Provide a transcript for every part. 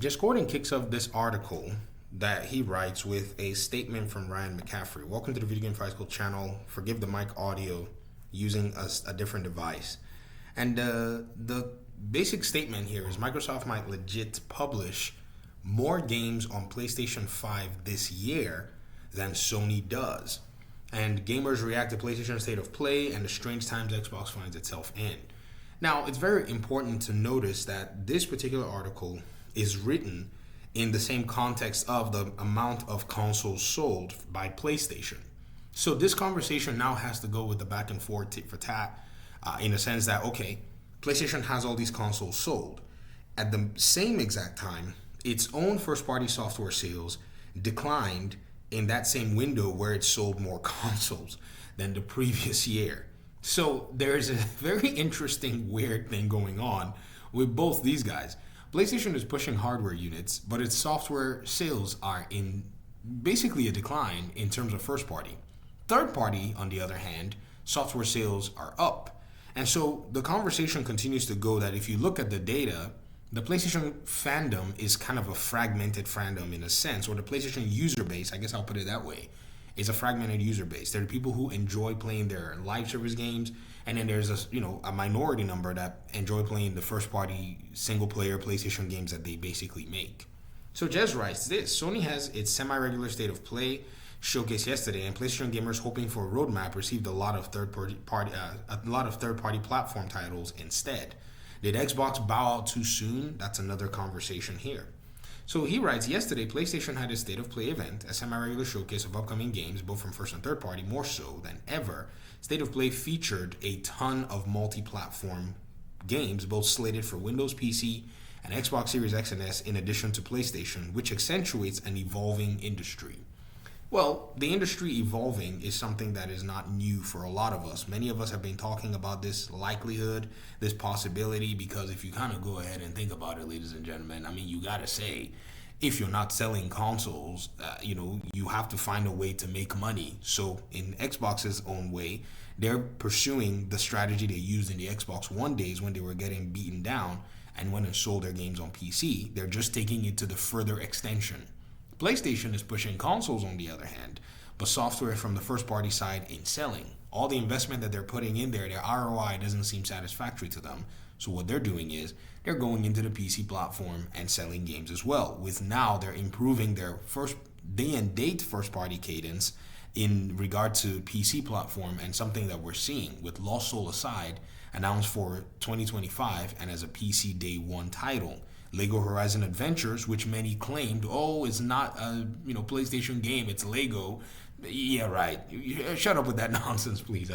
Just Gordon kicks off this article that he writes with a statement from Ryan McCaffrey. Welcome to the Video Game Fight channel. Forgive the mic audio using a different device. And the basic statement here is Microsoft might legit publish more games on PlayStation 5 this year than Sony does. And gamers react to PlayStation State of Play and the strange times Xbox finds itself in. Now, it's very important to notice that this particular article is written in the same context of the amount of consoles sold by PlayStation. So this conversation now has to go with the back and forth tit for tat in a sense that, okay, PlayStation has all these consoles sold. At the same exact time, its own first-party software sales declined in that same window where it sold more consoles than the previous year. So there's a very interesting, weird thing going on with both these guys. PlayStation is pushing hardware units, but its software sales are in basically a decline in terms of first party. Third party, on the other hand, software sales are up. And so the conversation continues to go that if you look at the data, the PlayStation fandom is kind of a fragmented fandom in a sense, or the PlayStation user base, I guess I'll put it that way, is a fragmented user base. There are people who enjoy playing their live service games, and then there's a minority number that enjoy playing the first party single player PlayStation games that they basically make. So Jez writes this: Sony has its semi-regular State of Play showcase yesterday, and PlayStation gamers hoping for a roadmap received a lot of third-party platform titles instead. Did Xbox bow out too soon? That's another conversation here. So he writes, yesterday, PlayStation had a State of Play event, a semi-regular showcase of upcoming games, both from first and third party, more so than ever. State of Play featured a ton of multi-platform games, both slated for Windows PC and Xbox Series X and S, in addition to PlayStation, which accentuates an evolving industry. Well, the industry evolving is something that is not new for a lot of us. Many of us have been talking about this likelihood, this possibility, because if you kind of go ahead and think about it, ladies and gentlemen, I mean, you got to say, if you're not selling consoles, you have to find a way to make money. So in Xbox's own way, they're pursuing the strategy they used in the Xbox One days when they were getting beaten down and went and sold their games on PC. They're just taking it to the further extension. PlayStation is pushing consoles on the other hand, but software from the first party side ain't selling. All the investment that they're putting in there, their ROI doesn't seem satisfactory to them. So what they're doing is they're going into the PC platform and selling games as well. With now they're improving their first day and date first party cadence in regard to PC platform, and something that we're seeing with Lost Soul aside, announced for 2025 and as a PC day one title. Lego Horizon Adventures, which many claimed, it's not a PlayStation game, it's Lego. Yeah, right. Shut up with that nonsense, please.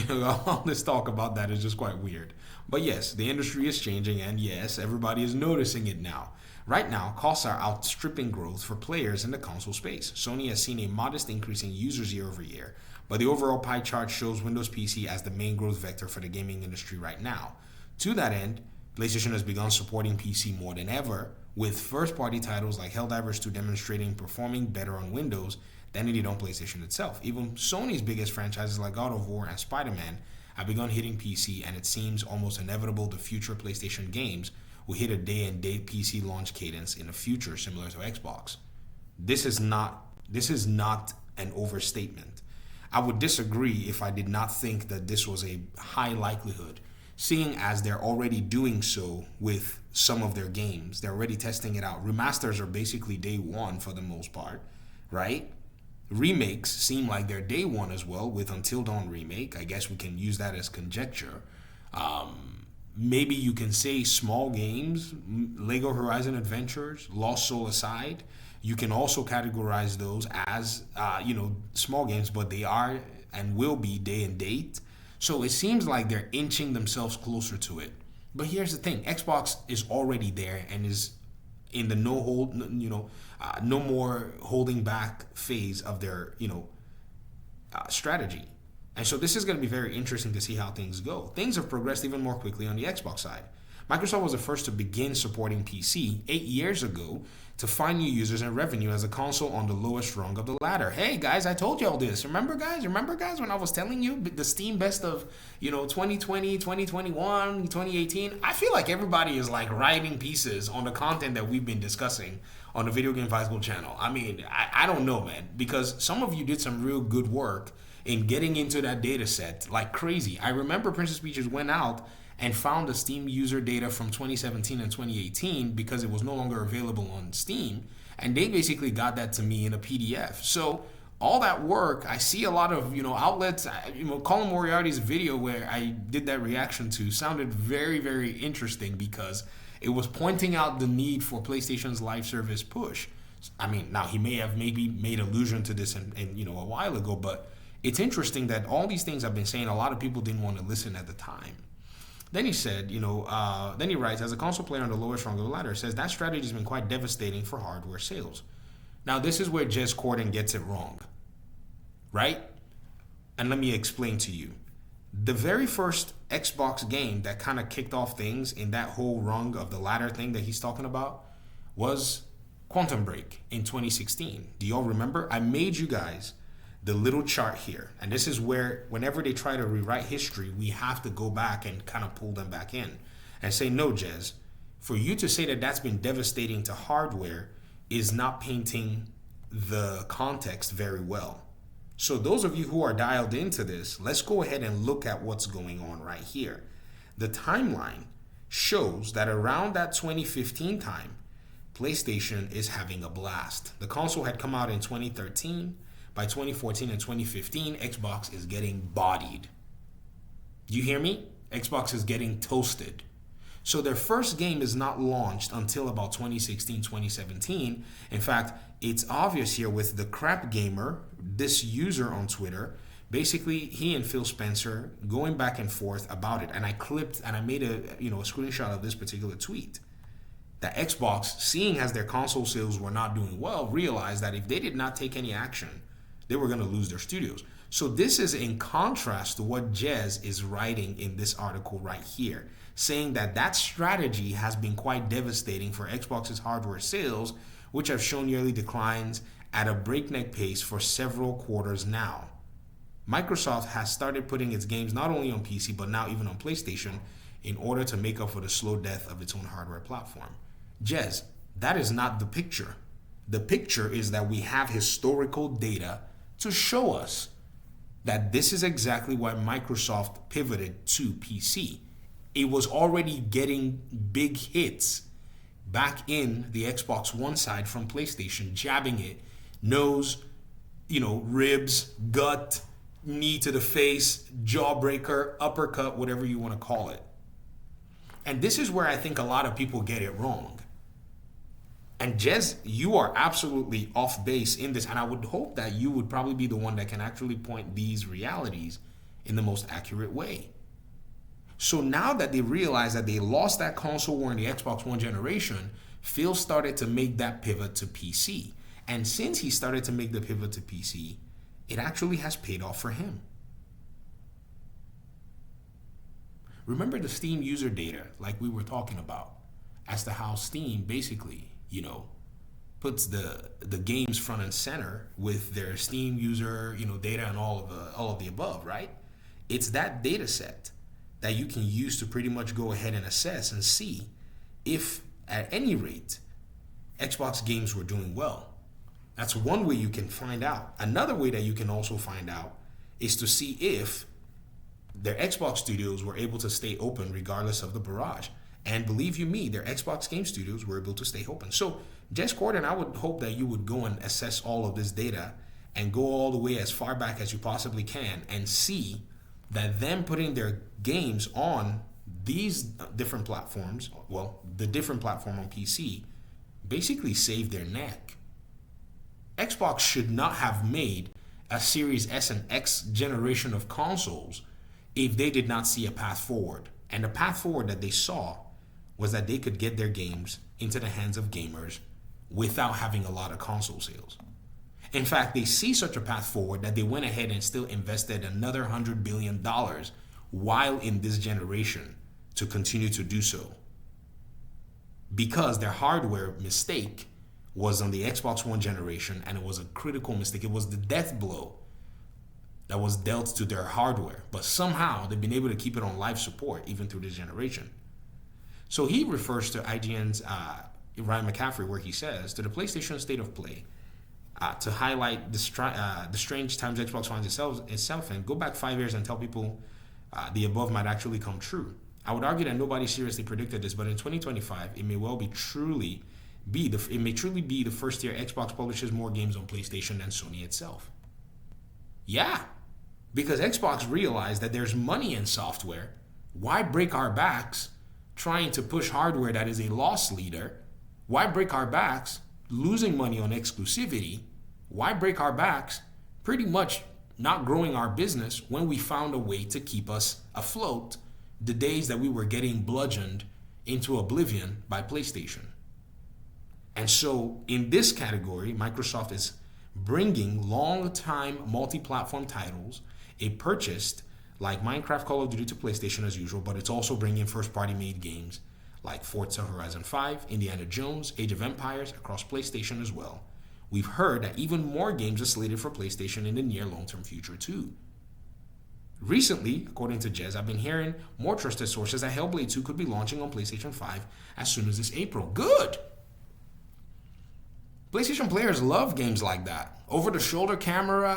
All this talk about that is just quite weird. But yes, the industry is changing, and yes, everybody is noticing it now. Right now, costs are outstripping growth for players in the console space. Sony has seen a modest increase in users year over year, but the overall pie chart shows Windows PC as the main growth vector for the gaming industry right now. To that end, PlayStation has begun supporting PC more than ever, with first-party titles like Helldivers 2 demonstrating performing better on Windows than it did on PlayStation itself. Even Sony's biggest franchises like God of War and Spider-Man have begun hitting PC, and it seems almost inevitable the future PlayStation games will hit a day-and-date PC launch cadence in the future similar to Xbox. This is not an overstatement. I would disagree if I did not think that this was a high likelihood, seeing as they're already doing so with some of their games. They're already testing it out. Remasters are basically day one for the most part, right? Remakes seem like they're day one as well with Until Dawn remake. I guess we can use that as conjecture. Maybe you can say small games, Lego Horizon Adventures, Lost Soul aside, you can also categorize those as small games, but they are and will be day and date. So it seems like they're inching themselves closer to it. But here's the thing: Xbox is already there and is in the no more holding back phase of their strategy. And so this is going to be very interesting to see how things go. Things have progressed even more quickly on the Xbox side. Microsoft was the first to begin supporting PC 8 years ago to find new users and revenue as a console on the lowest rung of the ladder. Hey guys, I told you all this. Remember guys, when I was telling you the Steam best of 2020, 2021, 2018? I feel like everybody is like writing pieces on the content that we've been discussing on the Video Game Fight School channel. I mean, I don't know, man, because some of you did some real good work in getting into that data set like crazy. I remember Princess Peaches went out and found the Steam user data from 2017 and 2018 because it was no longer available on Steam, and they basically got that to me in a PDF. So all that work, I see a lot of outlets. Colin Moriarty's video where I did that reaction to sounded very, very interesting because it was pointing out the need for PlayStation's live service push. I mean, now he may have maybe made allusion to this in a while ago, but it's interesting that all these things I've been saying, a lot of people didn't want to listen at the time. Then he said, then he writes, as a console player on the lowest rung of the ladder, says that strategy has been quite devastating for hardware sales. Now, this is where Jez Corden gets it wrong, right? And let me explain to you. The very first Xbox game that kind of kicked off things in that whole rung of the ladder thing that he's talking about was Quantum Break in 2016. Do y'all remember? I made you guys the little chart here. And this is where whenever they try to rewrite history, we have to go back and kind of pull them back in and say, no, Jez, for you to say that that's been devastating to hardware is not painting the context very well. So those of you who are dialed into this, let's go ahead and look at what's going on right here. The timeline shows that around that 2015 time, PlayStation is having a blast. The console had come out in 2013. By 2014 and 2015, Xbox is getting bodied. You hear me? Xbox is getting toasted. So their first game is not launched until about 2016, 2017. In fact, it's obvious here with the Crap Gamer, this user on Twitter. Basically, he and Phil Spencer going back and forth about it. And I clipped and I made a screenshot of this particular tweet. That Xbox, seeing as their console sales were not doing well, realized that if they did not take any action, they were going to lose their studios. So this is in contrast to what Jez is writing in this article right here, saying that that strategy has been quite devastating for Xbox's hardware sales, which have shown yearly declines at a breakneck pace for several quarters now. Microsoft has started putting its games not only on PC, but now even on PlayStation in order to make up for the slow death of its own hardware platform. Jez, that is not the picture. The picture is that we have historical data to show us that this is exactly why Microsoft pivoted to PC. It was already getting big hits back in the Xbox One side from PlayStation, jabbing it, nose, ribs, gut, knee to the face, jawbreaker, uppercut, whatever you want to call it. And this is where I think a lot of people get it wrong. And Jez, you are absolutely off base in this, and I would hope that you would probably be the one that can actually point these realities in the most accurate way. So now that they realize that they lost that console war in the Xbox One generation, Phil started to make that pivot to PC. And since he started to make the pivot to PC, it actually has paid off for him. Remember the Steam user data, like we were talking about, as to how Steam basically puts the games front and center with their Steam user, data and all of the above, right? It's that data set that you can use to pretty much go ahead and assess and see if, at any rate, Xbox games were doing well. That's one way you can find out. Another way that you can also find out is to see if their Xbox studios were able to stay open regardless of the barrage. And believe you me, their Xbox game studios were able to stay open. So, Jez Corden, I would hope that you would go and assess all of this data and go all the way as far back as you possibly can and see that them putting their games on these different platforms, well, the different platform on PC, basically saved their neck. Xbox should not have made a Series S and X generation of consoles if they did not see a path forward. And the path forward that they saw was that they could get their games into the hands of gamers without having a lot of console sales. In fact, they see such a path forward that they went ahead and still invested another $100 billion while in this generation to continue to do so. because their hardware mistake was on the Xbox One generation, and it was a critical mistake. It was the death blow that was dealt to their hardware. But somehow they've been able to keep it on live support even through this generation. So he refers to IGN's Ryan McCaffrey, where he says, to the PlayStation State of Play, to highlight the strange times Xbox finds itself in, go back 5 years and tell people the above might actually come true. I would argue that nobody seriously predicted this, but in 2025, it may truly be the first year Xbox publishes more games on PlayStation than Sony itself. Yeah, because Xbox realized that there's money in software. Why break our backs trying to push hardware that is a loss leader? Why break our backs losing money on exclusivity? Why break our backs pretty much not growing our business when we found a way to keep us afloat the days that we were getting bludgeoned into oblivion by PlayStation? And so in this category, Microsoft is bringing long-time multi-platform titles it purchased, like Minecraft, Call of Duty, to PlayStation as usual, but it's also bringing first-party made games like Forza Horizon 5, Indiana Jones, Age of Empires across PlayStation as well. We've heard that even more games are slated for PlayStation in the near long-term future too. Recently, according to Jez, I've been hearing more trusted sources that Hellblade 2 could be launching on PlayStation 5 as soon as this April. Good! PlayStation players love games like that. Over-the-shoulder camera,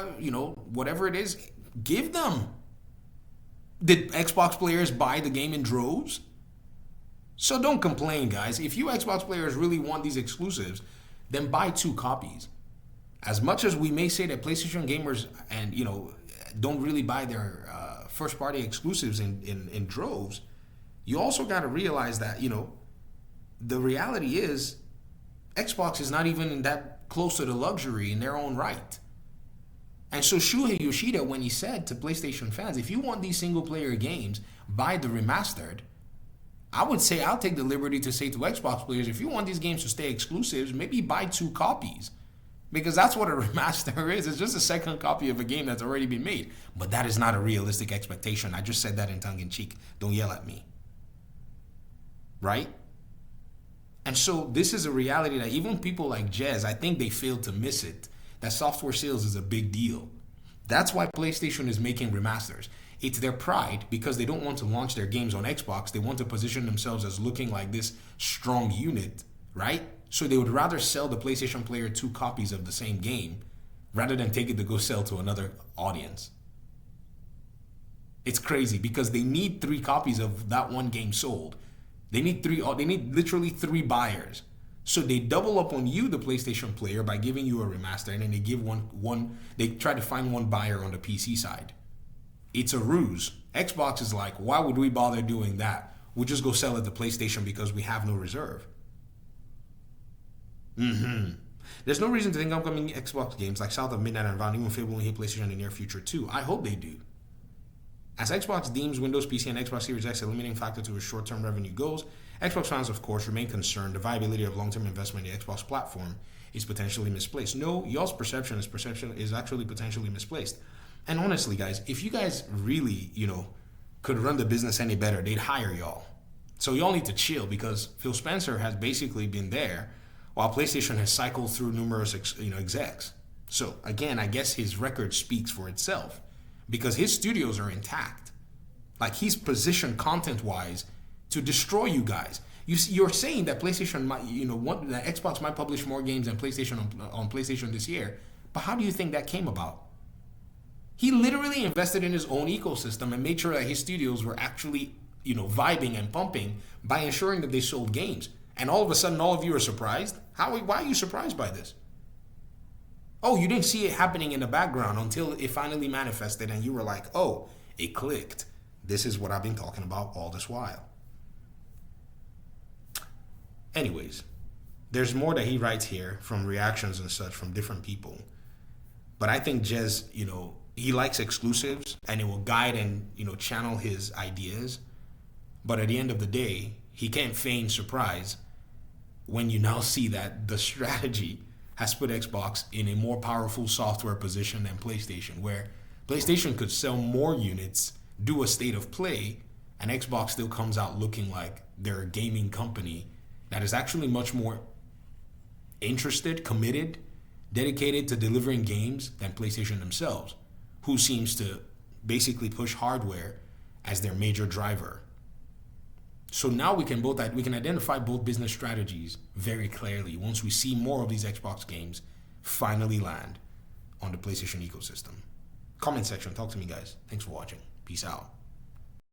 whatever it is, give them. Did Xbox players buy the game in droves? So don't complain, guys. If you Xbox players really want these exclusives, then buy 2 copies. As much as we may say that PlayStation gamers don't really buy their first-party exclusives in droves, you also got to realize that, the reality is Xbox is not even that close to the luxury in their own right. And so Shuhei Yoshida, when he said to PlayStation fans, if you want these single-player games, buy the remastered, I would say I'll take the liberty to say to Xbox players, if you want these games to stay exclusives, maybe buy 2 copies. Because that's what a remaster is. It's just a second copy of a game that's already been made. But that is not a realistic expectation. I just said that in tongue-in-cheek. Don't yell at me. Right? And so this is a reality that even people like Jez, I think they failed to miss it, that software sales is a big deal. That's why PlayStation is making remasters. It's their pride because they don't want to launch their games on Xbox. They want to position themselves as looking like this strong unit, right? So they would rather sell the PlayStation player 2 copies of the same game rather than take it to go sell to another audience. It's crazy because they need 3 copies of that one game sold. They need literally 3 buyers. So they double up on you, the PlayStation player, by giving you a remaster, and then they give they try to find one buyer on the PC side. It's a ruse. Xbox is like, why would we bother doing that? We'll just go sell it to PlayStation because we have no reserve. There's no reason to think upcoming Xbox games like South of Midnight and Vow even Fable will hit PlayStation in the near future too. I hope they do. As Xbox deems Windows PC and Xbox Series X a limiting factor to its short-term revenue goals, Xbox fans, of course, remain concerned the viability of long-term investment in the Xbox platform is potentially misplaced. No, y'all's perception is actually potentially misplaced. And honestly, guys, if you guys really, could run the business any better, they'd hire y'all. So y'all need to chill because Phil Spencer has basically been there while PlayStation has cycled through numerous, execs. So again, I guess his record speaks for itself because his studios are intact. Like he's positioned content-wise to destroy you guys. You're saying that PlayStation might, that Xbox might publish more games than PlayStation on PlayStation this year, but how do you think that came about? He literally invested in his own ecosystem and made sure that his studios were actually, vibing and pumping by ensuring that they sold games. And all of a sudden, all of you are surprised? Why are you surprised by this? Oh, you didn't see it happening in the background until it finally manifested and you were like, oh, it clicked. This is what I've been talking about all this while. Anyways, there's more that he writes here from reactions and such from different people. But I think Jez, he likes exclusives and it will guide and, channel his ideas. But at the end of the day, he can't feign surprise when you now see that the strategy has put Xbox in a more powerful software position than PlayStation, where PlayStation could sell more units, do a state of play, and Xbox still comes out looking like they're a gaming company that is actually much more interested, committed, dedicated to delivering games than PlayStation themselves, who seems to basically push hardware as their major driver. So now we can identify both business strategies very clearly once we see more of these Xbox games finally land on the PlayStation ecosystem. Comment section, talk to me, guys. Thanks for watching. Peace out.